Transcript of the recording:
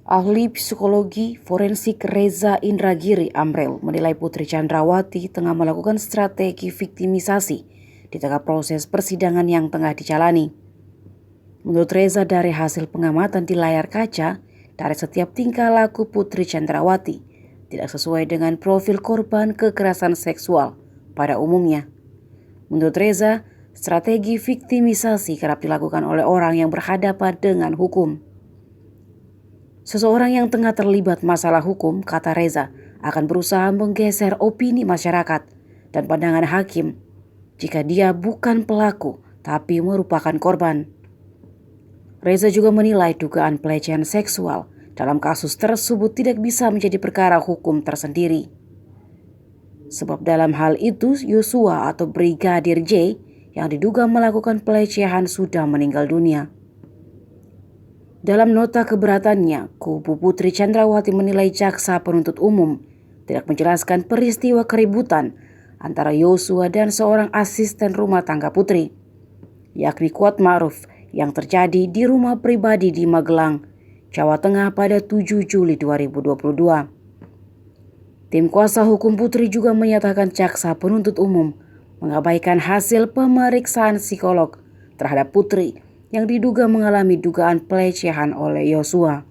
Ahli psikologi forensik Reza Indragiri Amrel menilai Putri Chandrawati tengah melakukan strategi viktimisasi di tengah proses persidangan yang tengah dijalani. Menurut Reza, dari hasil pengamatan di layar kaca, dari setiap tingkah laku Putri Chandrawati tidak sesuai dengan profil korban kekerasan seksual pada umumnya. Menurut Reza, strategi viktimisasi kerap dilakukan oleh orang yang berhadapan dengan hukum. Seseorang yang tengah terlibat masalah hukum, kata Reza, akan berusaha menggeser opini masyarakat dan pandangan hakim jika dia bukan pelaku tapi merupakan korban. Reza juga menilai dugaan pelecehan seksual dalam kasus tersebut tidak bisa menjadi perkara hukum tersendiri. Sebab dalam hal itu Yosua atau Brigadir J yang diduga melakukan pelecehan sudah meninggal dunia. Dalam nota keberatannya, kubu Putri Chandrawati menilai jaksa penuntut umum tidak menjelaskan peristiwa keributan antara Yosua dan seorang asisten rumah tangga Putri, yakni Kuat Ma'ruf, yang terjadi di rumah pribadi di Magelang, Jawa Tengah pada 7 Juli 2022. Tim kuasa hukum Putri juga menyatakan jaksa penuntut umum mengabaikan hasil pemeriksaan psikolog terhadap Putri yang diduga mengalami dugaan pelecehan oleh Yosua.